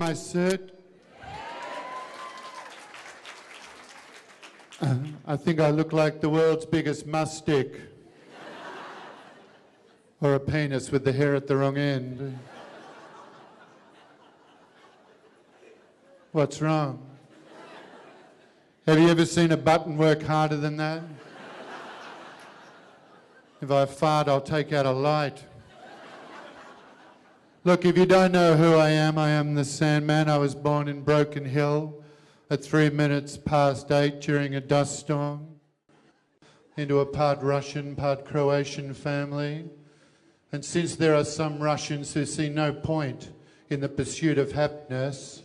my suit? I think I look like the world's biggest mustick. Or a penis with the hair at the wrong end. What's wrong? Have you ever seen a button work harder than that? If I fart, I'll take out a light. Look, if you don't know who I am the Sandman. I was born in Broken Hill at 8 during a dust storm into a part Russian, part Croatian family. And since there are some Russians who see no point in the pursuit of happiness,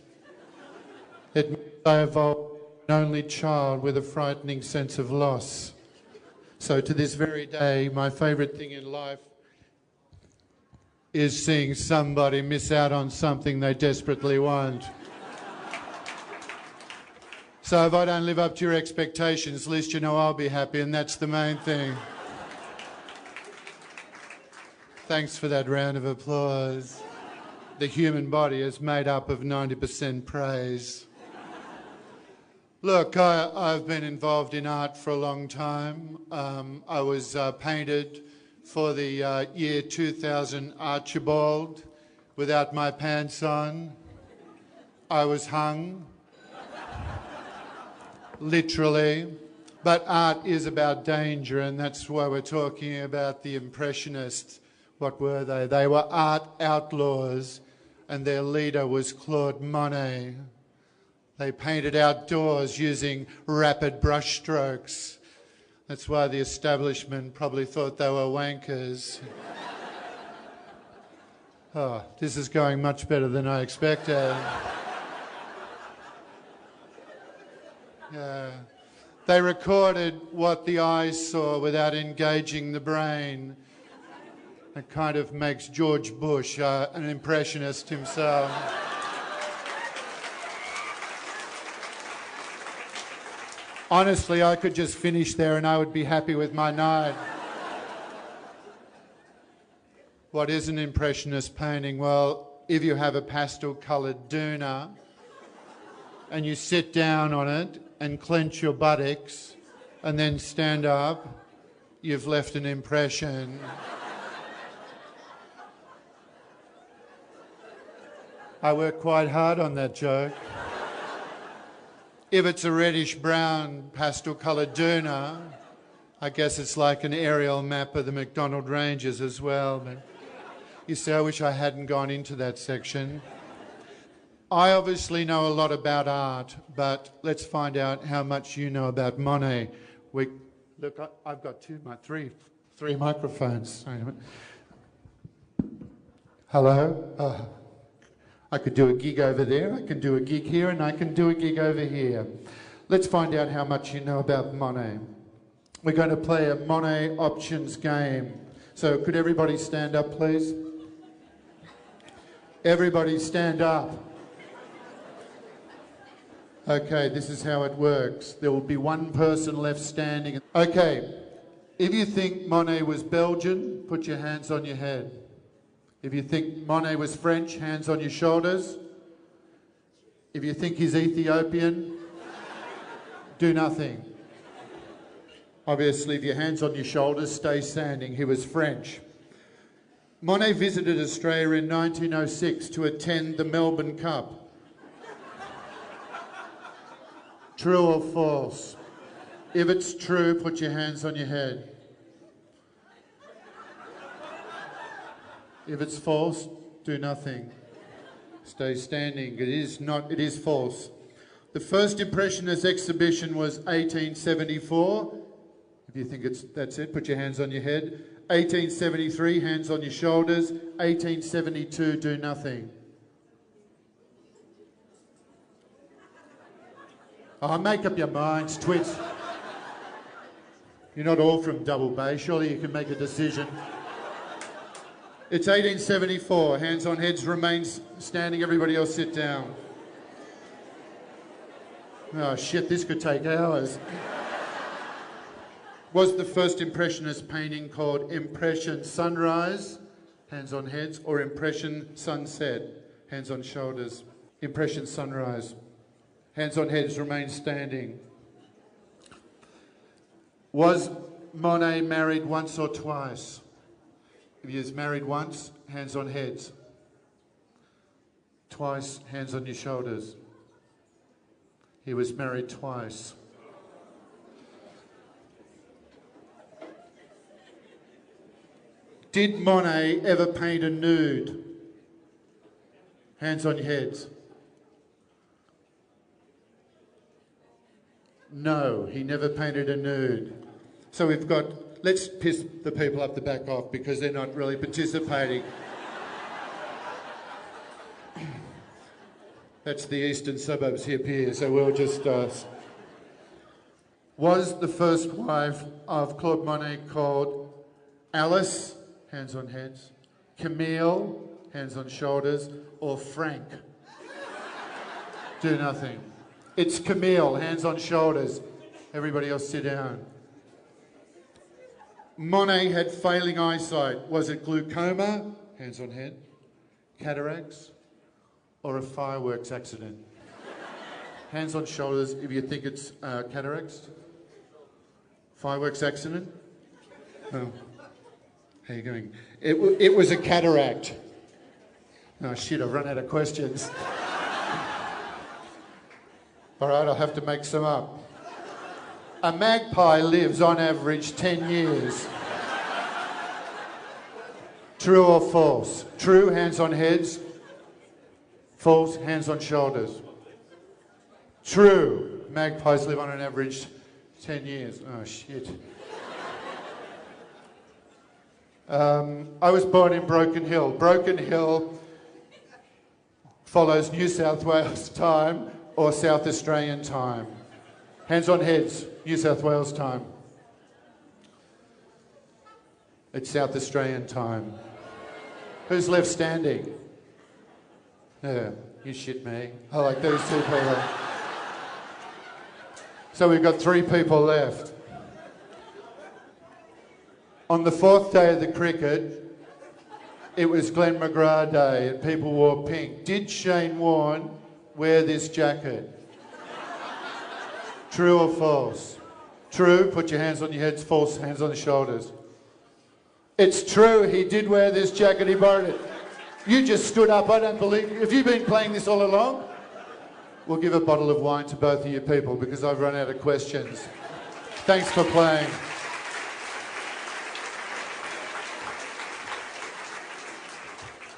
it means I evolved an only child with a frightening sense of loss. So to this very day, my favourite thing in life is seeing somebody miss out on something they desperately want. So if I don't live up to your expectations, at least you know I'll be happy, and that's the main thing. Thanks for that round of applause. The human body is made up of 90% praise. Look, I've been involved in art for a long time. I was painted for the year 2000 Archibald without my pants on. I was hung, literally. But art is about danger, and that's why we're talking about the Impressionists. What were they? They were art outlaws, and their leader was Claude Monet. They painted outdoors using rapid brushstrokes. That's why the establishment probably thought they were wankers. Oh, this is going much better than I expected. Yeah. They recorded what the eyes saw without engaging the brain. It kind of makes George Bush an impressionist himself. Honestly, I could just finish there and I would be happy with my night. What is an impressionist painting? Well, if you have a pastel-coloured doona and you sit down on it and clench your buttocks and then stand up, you've left an impression. I worked quite hard on that joke. If it's a reddish-brown pastel-coloured doona, I guess it's like an aerial map of the McDonald Ranges as well. But you see, I wish I hadn't gone into that section. I obviously know a lot about art, but let's find out how much you know about Monet. Look, I've got three microphones. Hello? I could do a gig over there, I can do a gig here, and I can do a gig over here. Let's find out how much you know about Monet. We're going to play a Monet options game. So could everybody stand up, please? Everybody stand up. Okay, this is how it works. There will be one person left standing. Okay, if you think Monet was Belgian, put your hands on your head. If you think Monet was French, hands on your shoulders. If you think he's Ethiopian, do nothing. Obviously, if your hands on your shoulders, stay standing. He was French. Monet visited Australia in 1906 to attend the Melbourne Cup. True or false? If it's true, put your hands on your head. If it's false, do nothing. Stay standing. It is false. The first Impressionist exhibition was 1874. If you think that's it, put your hands on your head. 1873, hands on your shoulders. 1872, do nothing. Oh, make up your minds, twits. You're not all from Double Bay. Surely you can make a decision. It's 1874. Hands on heads, remain standing. Everybody else sit down. Oh shit, this could take hours. Was the first Impressionist painting called Impression Sunrise? Hands on heads. Or Impression Sunset? Hands on shoulders. Impression sunrise. Hands on heads, remain standing. Was Monet married once or twice? If he is married once, hands on heads. Twice, hands on your shoulders. He was married twice. Did Monet ever paint a nude? Hands on your heads. No, he never painted a nude. So we've got, let's piss the people up the back off because they're not really participating. That's the eastern suburbs here, so we'll just... Was the first wife of Claude Monet called Alice? Hands on heads. Camille? Hands on shoulders. Or Frank? Do nothing. It's Camille, hands on shoulders. Everybody else sit down. Monet had failing eyesight. Was it glaucoma? Hands on head. Cataracts? Or a fireworks accident? Hands on shoulders if you think it's cataracts. Fireworks accident? Oh. How are you going? It was a cataract. Oh shit, I've run out of questions. All right, I'll have to make some up. A magpie lives on average 10 years. True or false? True, hands on heads. False, hands on shoulders. True, magpies live on an average 10 years. Oh shit. I was born in Broken Hill. Broken Hill follows New South Wales time or South Australian time. Hands on heads, New South Wales time. It's South Australian time. Who's left standing? Yeah, you shit me. I like those two people. So we've got 3 people left. On the 4th day of the cricket, it was Glenn McGrath Day and people wore pink. Did Shane Warne wear this jacket? True or false? True, put your hands on your heads. False, hands on the shoulders. It's true, he did wear this jacket, he borrowed it. You just stood up, I don't believe you. Have you been playing this all along? We'll give a bottle of wine to both of you people because I've run out of questions. Thanks for playing.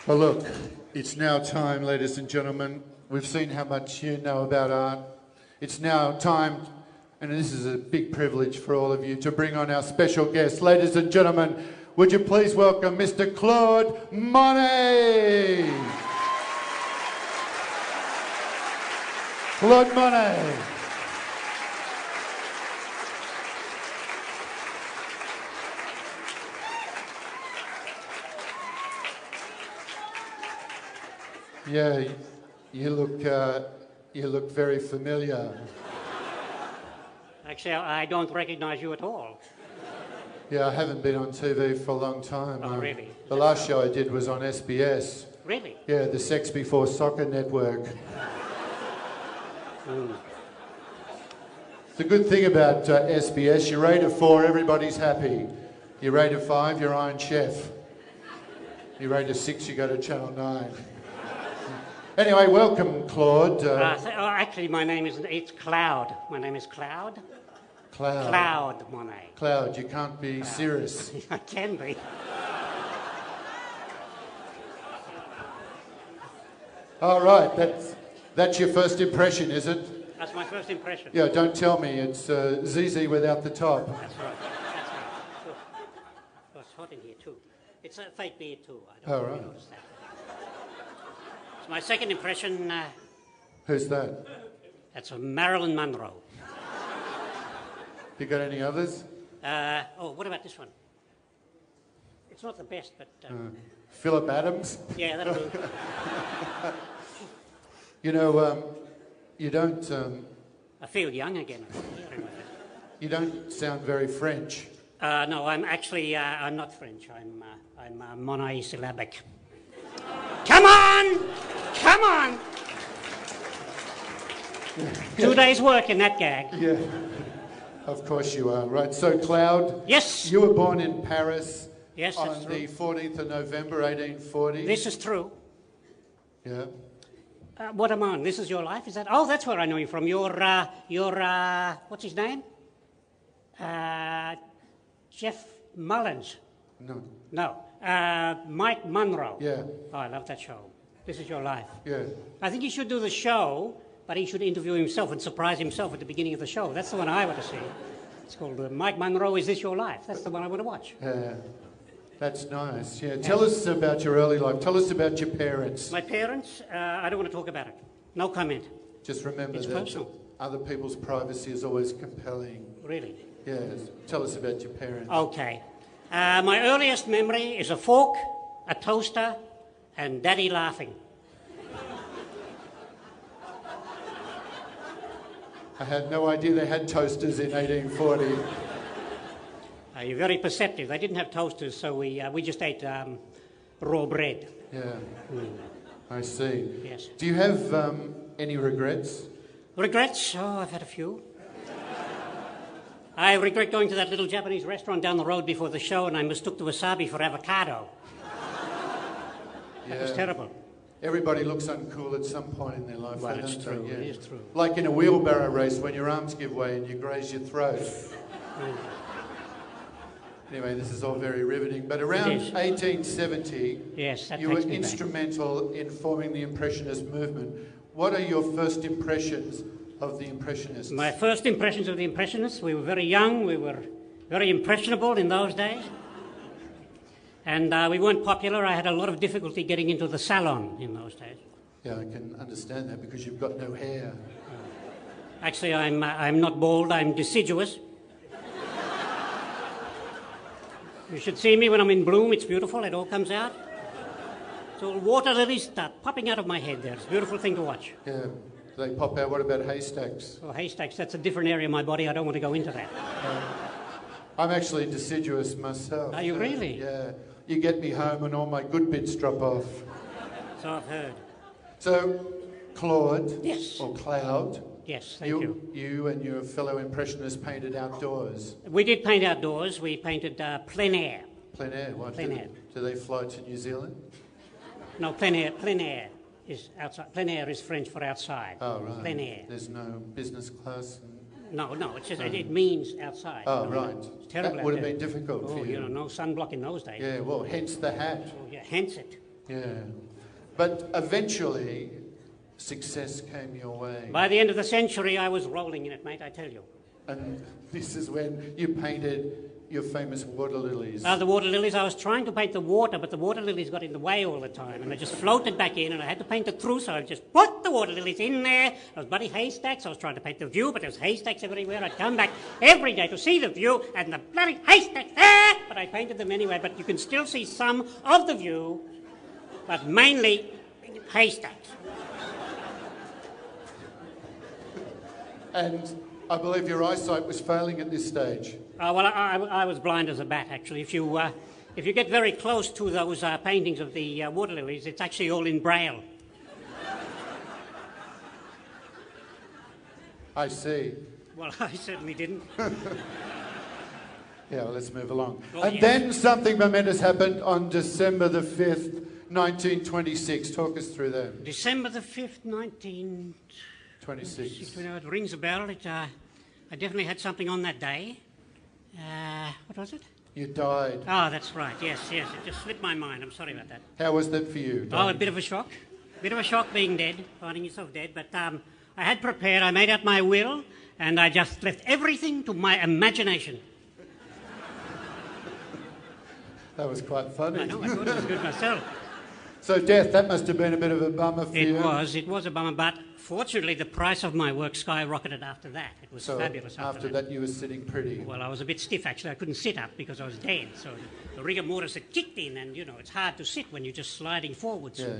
Well, look, it's now time, ladies and gentlemen. We've seen how much you know about art. It's now time, and this is a big privilege for all of you, to bring on our special guest. Ladies and gentlemen, would you please welcome Mr. Claude Monet? Claude Monet. Yeah, you look very familiar. Actually, I don't recognize you at all. Yeah, I haven't been on TV for a long time. Oh, really? The last show I did was on SBS. Really? Yeah, the Sex Before Soccer Network. The good thing about SBS, you rate a 4, everybody's happy. You rate a 5, you're Iron Chef. You rate a 6, you go to Channel 9. Anyway, welcome, Claude. Actually, my name is, it's Cloud. My name is Cloud. Cloud. Cloud Monet. Cloud, you can't be serious. I can be. All right, that's your first impression, is it? That's my first impression. Yeah, don't tell me. It's ZZ without the top. That's right. That's right. Sure. Oh, it's hot in here, too. It's a fake beard, too. I don't really notice that. It's my second impression. Who's that? That's a Marilyn Monroe. You got any others? What about this one? It's not the best, but... Philip Adams? Yeah, that'll do. You know, you don't... I feel young again. You don't sound very French. No, I'm actually... I'm not French. I'm monosyllabic. Come on! Come on! 2 days' work in that gag. Yeah, of course you are. Right, so Cloud, Yes. you were born in Paris Yes, on that's the true. 14th of November, 1840. This is true. Yeah. What am I on? This is your life? Is that? Oh, that's where I know you from. What's his name? Jeff Mullins. No. No. Mike Munro. Yeah. Oh, I love that show. This is your life. Yeah. I think he should do the show, but he should interview himself and surprise himself at the beginning of the show. That's the one I want to see. It's called Mike Munro, Is This Your Life? That's the one I want to watch. Yeah. That's nice. Yeah. Tell us about your early life. Tell us about your parents. My parents, I don't want to talk about it. No comment. Just remember It's that personal. other people's privacy is always compelling. Really? Yes. Tell us about your parents. Okay. My earliest memory is a fork, a toaster, and Daddy laughing. I had no idea they had toasters in 1840. You're very perceptive. They didn't have toasters, so we just ate raw bread. Yeah. I see. Yes. Do you have any regrets? Regrets? Oh, I've had a few. I regret going to that little Japanese restaurant down the road before the show, and I mistook the wasabi for avocado. That was terrible. Everybody looks uncool at some point in their life. Well, don't it's they? true. Yeah. It is true. Like in a wheelbarrow race when your arms give way and you graze your throat. Anyway, this is all very riveting. But around 1870, yes, that you were takes me back. instrumental in forming the Impressionist movement. What are your first impressions of the Impressionists? My first impressions of the Impressionists, we were very young, we were very impressionable in those days. And we weren't popular. I had a lot of difficulty getting into the salon in those days. Yeah, I can understand that because you've got no hair. Actually, I'm not bald, I'm deciduous. You should see me when I'm in bloom. It's beautiful. It all comes out. So water lilies start popping out of my head there. It's a beautiful thing to watch. Yeah, they pop out. What about haystacks? Well, haystacks, that's a different area of my body. I don't want to go into that. I'm actually deciduous myself. Are you really? Yeah. You get me home and all my good bits drop off. So I've heard. So, Claude, Yes. or Cloud, Yes, thank you. you and your fellow Impressionists painted outdoors. We did paint outdoors. We painted plein air. Plein air. What, Plein air. Do they fly to New Zealand? No, plein air. Plein air is outside. Plein air is French for outside. Oh, right. Plein air. There's no business class? No, it's just, it means outside. Oh, No, right. It's terrible. That would out have there. been difficult Oh, for you. no sunblock in those days. Yeah, well, hence the hat. Oh, yeah, hence it. Yeah. But eventually, success came your way. By the end of the century, I was rolling in it, mate, I tell you. And this is when you painted your famous water lilies. The water lilies, I was trying to paint the water, but the water lilies got in the way all the time, and I just floated back in, and I had to paint it through, so I just put the water lilies in there. There was bloody haystacks. I was trying to paint the view, but there was haystacks everywhere. I'd come back every day to see the view, and the bloody haystacks there! But I painted them anyway, but you can still see some of the view, but mainly haystacks. And I believe your eyesight was failing at this stage. Well, I was blind as a bat, actually. If you get very close to those paintings of the water lilies, it's actually all in Braille. I see. Well, I certainly didn't. Yeah, well, let's move along. Oh, and yes. then something momentous happened on December the 5th, 1926. Talk us through that. December the 5th, 1926. It rings a bell. I definitely had something on that day. What was it? You died. Oh, that's right. Yes. It just slipped my mind. I'm sorry about that. How was that for you? Oh, a bit of a shock. A bit of a shock being dead, finding yourself dead. But I had prepared. I made out my will, and I just left everything to my imagination. That was quite funny. I know. I thought it was good myself. So, Death, that must have been a bit of a bummer for you. It was a bummer, but fortunately the price of my work skyrocketed after that. It was fabulous after that you were sitting pretty. Well, I was a bit stiff actually. I couldn't sit up because I was dead. So the rigor mortis had kicked in, and it's hard to sit when you're just sliding forwards. Yeah,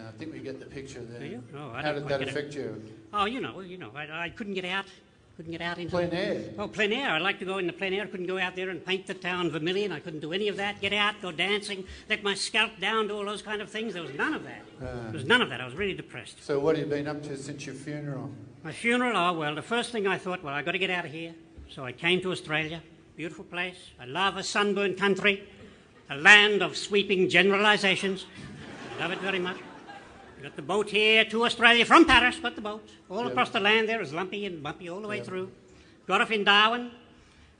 I think we get the picture there. Do you? Oh, How did that affect you? Oh, I couldn't get out. Couldn't get out into... Plein air? Oh, plein air. I like to go in the plein air. I couldn't go out there and paint the town vermilion. I couldn't do any of that. Get out, go dancing, let my scalp down, do all those kind of things. There was none of that. There was none of that. I was really depressed. So what have you been up to since your funeral? My funeral? Oh, well, the first thing I thought, well, I've got to get out of here. So I came to Australia. Beautiful place. I love a sunburned country. A land of sweeping generalisations. I love it very much. Got the boat here to Australia from Paris, got the boat. All across the land there is lumpy and bumpy all the way through. Got off in Darwin.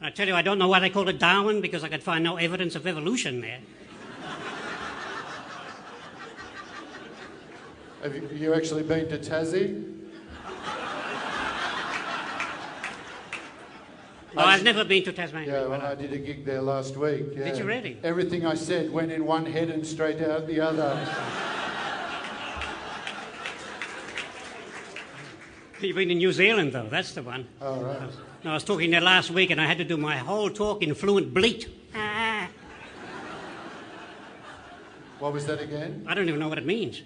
And I tell you, I don't know why they called it Darwin, because I could find no evidence of evolution there. Have you actually been to Tassie? No, I've never been to Tasmania. Yeah, well, I did a gig there last week. Yeah. Did you really? Everything I said went in one head and straight out the other. You've been in New Zealand, though. That's the one. Oh, right. I was talking there last week, and I had to do my whole talk in fluent bleat. What was that again? I don't even know what it means.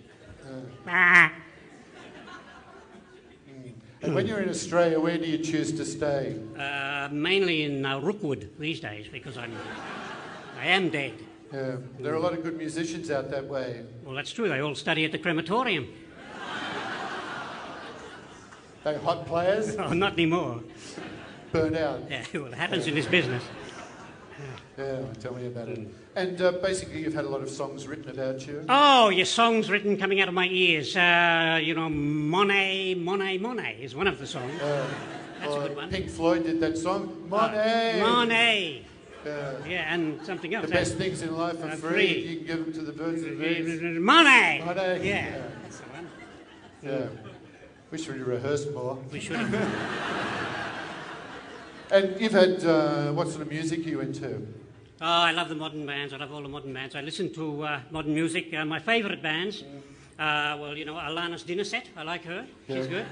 And when you're in Australia, where do you choose to stay? Mainly in Rookwood these days, because I am dead. Yeah, there are a lot of good musicians out that way. Well, that's true. They all study at the crematorium. They hot players? Oh, not anymore. Burnt out. Yeah, well, it happens in this business. Yeah, tell me about it. And basically, you've had a lot of songs written about you. Oh, your songs written coming out of my ears. Monet, Monet, Monet is one of the songs. That's a good one. Pink Floyd did that song, Monet. Monet. Yeah, and something else. The best things in life are free. You can give them to the birds and bees. Monet. Monet. Yeah, that's the one. Yeah. Wish we'd rehearsed more. We should have. And you've had, what sort of music are you into? Oh, I love the modern bands. I love all the modern bands. I listen to modern music. My favourite bands, Alanis Dinner Set. I like her. She's good.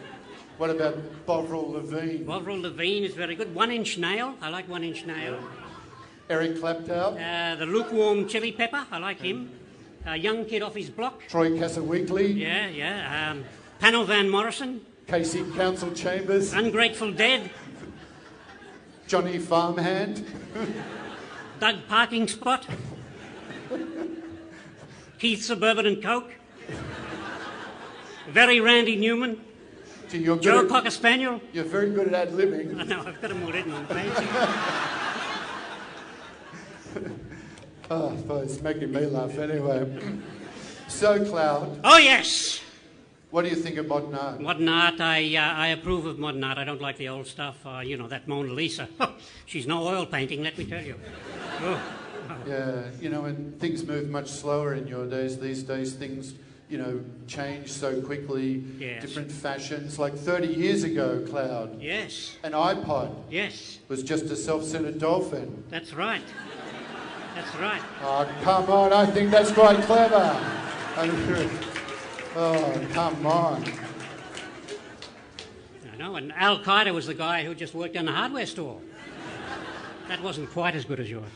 What about Bovril Lavigne? Bovril Lavigne is very good. One Inch Nail. I like One Inch Nail. Eric Clapton? The Lukewarm Chili Pepper. I like him. Young Kid Off His Block. Troy Casaweekly? Yeah. Panel Van Morrison. Casey Council Chambers? Ungrateful Dead. Johnny Farmhand? Doug Parking Spot. Keith Suburban and Coke. Very Randy Newman. Gee, you're Joe good Cocker Spaniel. You're very good at ad-libbing. I know, I've got them all written on page. Oh, it's making me laugh anyway. So, Cloud. Oh, yes. What do you think of modern art? Modern art, I approve of modern art. I don't like the old stuff. That Mona Lisa. She's no oil painting, let me tell you. Oh. Yeah, and things move much slower in your days. These days, things, change so quickly. Yes. Different fashions. Like 30 years ago, Cloud. Yes. An iPod. Yes. Was just a self-centered dolphin. That's right. That's right. Oh, come on. I think that's quite clever. Oh, come on. I know, and Al Qaeda was the guy who just worked in a hardware store. That wasn't quite as good as yours.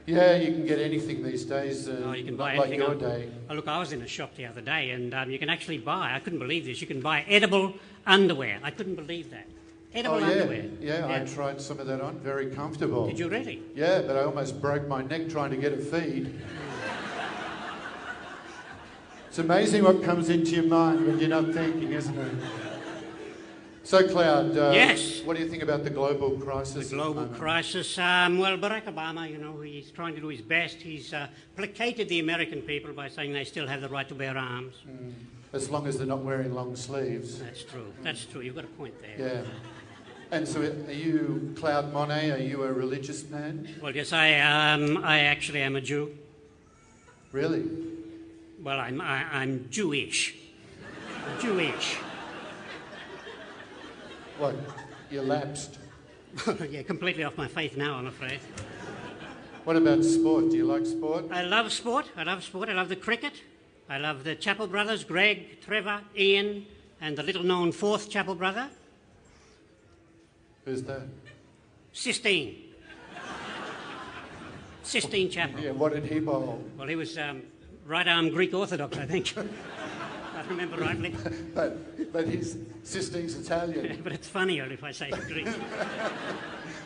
Yeah, you can get anything these days. You can buy like anything. your day. Oh, look, I was in a shop the other day, and you can actually buy, I couldn't believe this, you can buy edible underwear. I couldn't believe that. Edible underwear. Yeah, I tried some of that on. Very comfortable. Did you really? Yeah, but I almost broke my neck trying to get a feed. It's amazing what comes into your mind when you're not thinking, isn't it? So, Cloud, yes. What do you think about the global crisis? The global crisis. Barack Obama, he's trying to do his best. He's placated the American people by saying they still have the right to bear arms. As long as they're not wearing long sleeves. That's true. That's true. You've got a point there. Yeah. And so, are you, Cloud Monet, are you a religious man? Well, yes, I actually am a Jew. Really? Well, I'm Jewish. Jewish. What? You lapsed? Yeah, completely off my faith now, I'm afraid. What about sport? Do you like sport? I love sport. I love the cricket. I love the Chappell brothers, Greg, Trevor, Ian, and the little-known fourth Chappell brother. Who's that? Sistine. Sistine Chappell. Yeah, what did he bowl? Well, he was right-arm Greek Orthodox, I think. I remember rightly. but his Sistine's Italian. But it's funnier if I say Greek.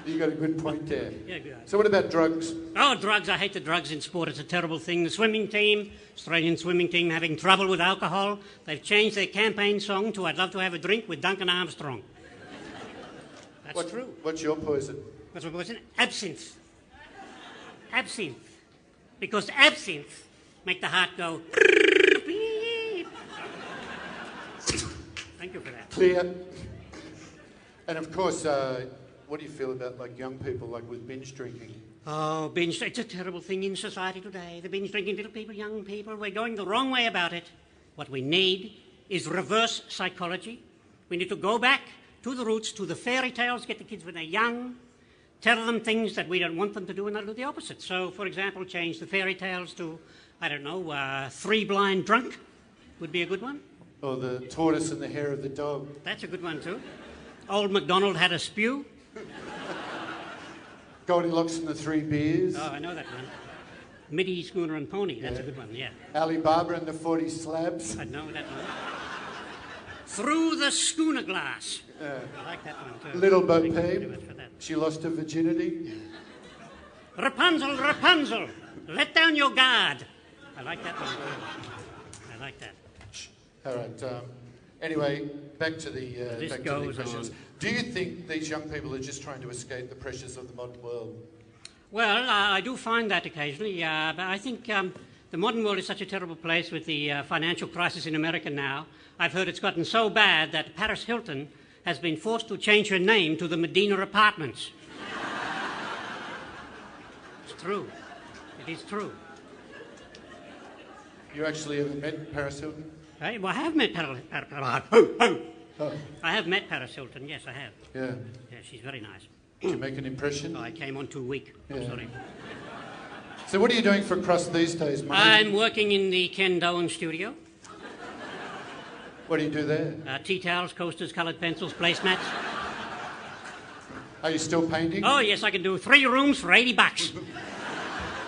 You got a good point there. Yeah, good. So what about drugs? Oh, drugs. I hate the drugs in sport. It's a terrible thing. The swimming team, Australian swimming team, having trouble with alcohol. They've changed their campaign song to I'd love to have a drink with Duncan Armstrong. That's true. What's your poison? What's my poison? Absinthe. Absinthe. Because absinthe make the heart go... Thank you for that. Clear. And of course, what do you feel about like young people, like with binge drinking? Oh, binge, it's a terrible thing in society today. The binge drinking little people, young people, we're going the wrong way about it. What we need is reverse psychology. We need to go back to the roots, to the fairy tales, get the kids when they're young, tell them things that we don't want them to do, and they'll do the opposite. So, for example, change the fairy tales to, I don't know, Three Blind Drunk would be a good one. Or the tortoise and the hair of the dog. That's a good one too. Old MacDonald had a spew. Goldilocks and the Three Bears. Oh, I know that one. Middy, Schooner and Pony, that's a good one, yeah. Alibaba and the 40 Slabs. I know that one. Through the Schooner Glass. I like that one too. Little Bo Thank you very Peep. much for that. She lost her virginity. Rapunzel, Rapunzel, let down your guard. I like that one too. I like that. All right. Anyway, back to the This back to the goes questions. on. Do you think these young people are just trying to escape the pressures of the modern world? Well, I do find that occasionally, but I think the modern world is such a terrible place with the financial crisis in America now. I've heard it's gotten so bad that Paris Hilton has been forced to change her name to the Medina Apartments. It's true. It is true. You actually ever met Paris Hilton? Well, I have met Paris. Oh, I have met Paris Hilton. Yes, I have. yeah. Yeah, she's very nice. Did you make an impression? Oh, I came on too weak. I'm Yeah. sorry. So what are you doing for crust these days, Monet? I'm working in the Ken Doan studio. What do you do there? Tea towels, coasters, coloured pencils, placemats. Are you still painting? Oh, yes, I can do 3 rooms for $80.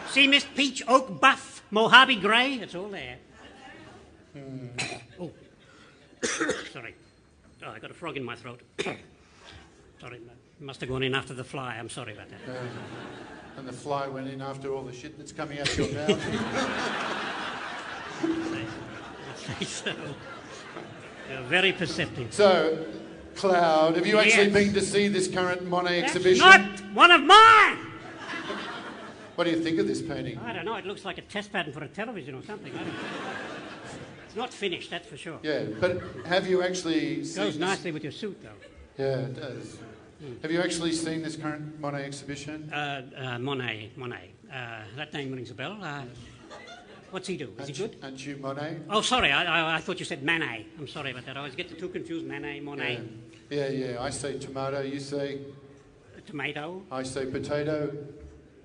Sea mist, peach, oak, buff, Mojave grey. It's all there. Oh. Sorry. Oh, I got a frog in my throat. Sorry, must have gone in after the fly. I'm sorry about that. And the fly went in after all the shit that's coming out your mouth. I'd say so. You're very perceptive. So, Cloud, have you actually Yes. been to see this current Monet That's exhibition? not one of mine! What do you think of this painting? I don't know. It looks like a test pattern for a television or something. I don't know. It's not finished, that's for sure. Yeah, but have you actually seen Goes this? nicely with your suit, though. Yeah, it does. Have you actually seen this current Monet exhibition? Monet. That name rings a bell. What's he do? Is he good? Aren't you Monet? Oh, sorry. I thought you said Manet. I'm sorry about that. I always get the two confused. Manet, Monet. Yeah. I say tomato, you say... Tomato. I say potato.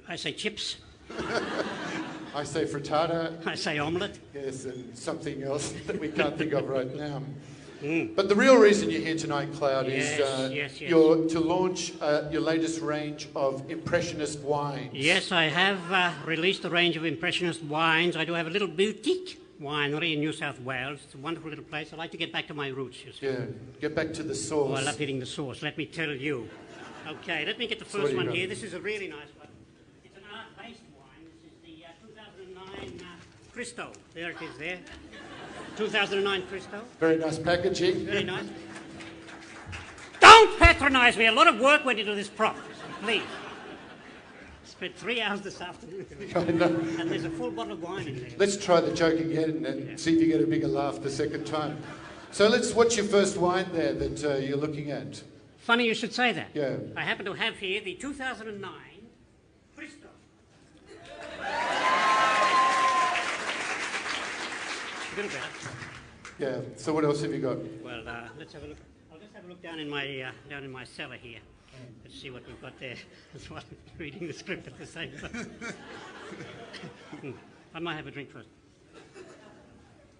I say chips. I say frittata. I say omelette. Yes, and something else that we can't think of right now. But the real reason you're here tonight, Cloud, is Yes. you're to launch your latest range of Impressionist wines. Yes, I have released a range of Impressionist wines. I do have a little boutique winery in New South Wales. It's a wonderful little place. I like to get back to my roots, you see. Yeah, get back to the source. Oh, I love hitting the sauce, let me tell you. Okay, let me get the So what first do you one got? here. This is a really nice one. It's an art-based wine. This is the 2009 Cristo. There it is there. 2009 Cristo. Very nice packaging. Very nice. Don't patronise me. A lot of work went into this prop. Please. Spent 3 hours this afternoon. I know. And there's a full bottle of wine in there. Let's try the joke again and see if you get a bigger laugh the second time. So what's your first wine there that you're looking at? Funny you should say that. Yeah. I happen to have here the 2009 Cristo. A little better. Yeah. So what else have you got? Well, let's have a look. I'll just have a look down in my cellar here. Let's see what we've got there. That's why I'm reading the script at the same time. I might have a drink first.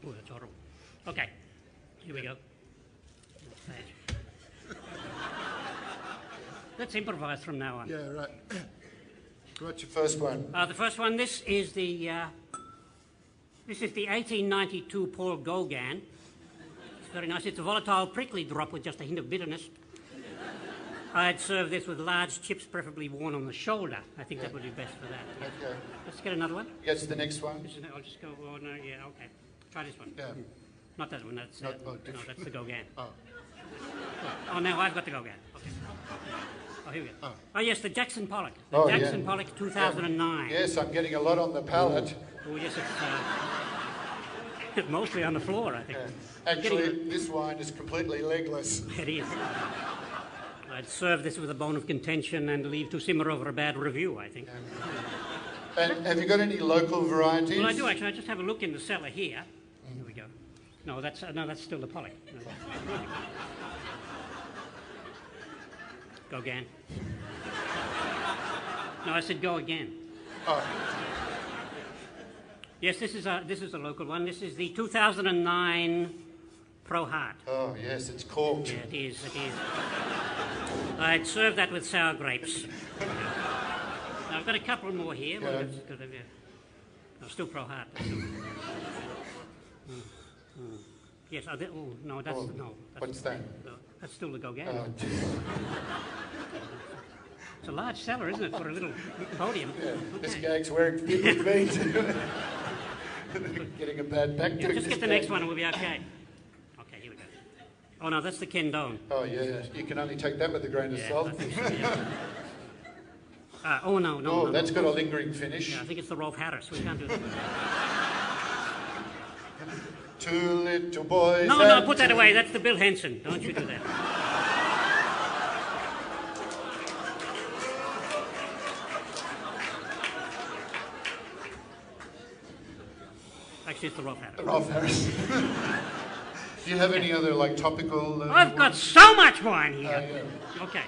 Oh, that's horrible. Okay, here we go. Let's improvise from now on. Yeah, right. What's your first one? The first one. This is the 1892 Paul Gauguin. very nice. It's a volatile, prickly drop with just a hint of bitterness. I'd serve this with large chips, preferably worn on the shoulder. I think that would be best for that. Yeah. Okay. Let's get another one. Yes, the next one. I'll just go. Oh, no, yeah, okay. Try this one. Yeah. Not that one. That's Not- no, that's the Gauguin. Oh. Oh, now I've got the Gauguin. Okay. Oh, here we go. Oh, yes, the Jackson Pollock. The Oh, Jackson yeah. Pollock 2009. Yes, I'm getting a lot on the palate. Oh, yes, it's mostly on the floor, I think. Actually, this wine is completely legless. It is. I'd serve this with a bone of contention and leave to simmer over a bad review, I think. And have you got any local varieties? Well, I do actually. I just have a look in the cellar here. Here we go. No, that's still the Pollock. No. Gauguin. No, I said go again. Oh. Yes, this is a local one. This is the 2009 Pro Heart. Oh, yes, it's corked. Yeah, it is. I'd serve that with sour grapes. Now, I've got a couple more here. Yeah. Well, no, still Pro Heart. Yes, no, that's Oh, no. what's that? No, that's still the Gauguin. Oh, It's a large cellar, isn't it, for a little podium? yeah. Okay. This gag's wearing thin with me. Getting a bad back. Yeah, just get the next one and we'll be okay. Okay, here we go. Oh no, that's the Kendone. Oh, yeah. You can only take that with a grain of Yeah, salt. I think so, yeah. Oh no, Oh, that's got a lingering finish. Yeah, I think it's the Rolf Harris. We can't do that. Two little boys. No, put that away. That's the Bill Henson. Don't you do that. Actually, it's the Rolf Harris. Rolf Harris. Do you have any other like topical? I've got so much wine here. yeah. Okay.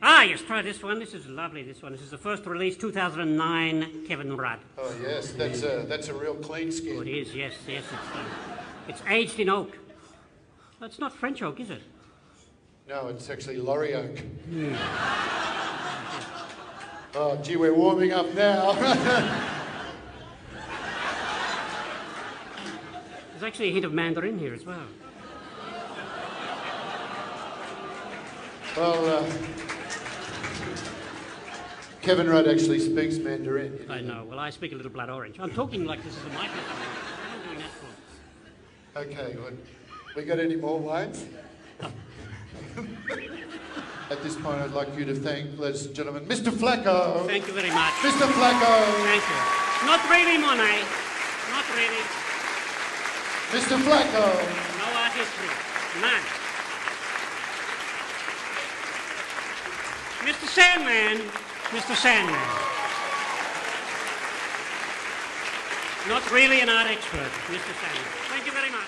Ah, yes, try this one. This is lovely, this one. This is the first release, 2009, Kevin Rudd. Oh yes, that's a real clean Oh, skin. it is, yes. It's aged in oak. That's not French oak, is it? No, it's actually Laurie oak. Oh, gee, we're warming up now. There's actually a hint of mandarin here as well. Well, Kevin Rudd actually speaks Mandarin. You I know. Well, I speak a little blood orange. I'm talking like this is a microphone. What am I doing that for? Okay, well, we got any more wines? At this point, I'd like you to thank, ladies and gentlemen, Mr. Flacco. Thank you very much. Mr. Flacco. Thank you. Not really, Monet. Not really. Mr. Flacco. No art history. None. Mr. Sandman. Mr. Sandman. Not really an art expert, Mr. Sandman. Thank you very much.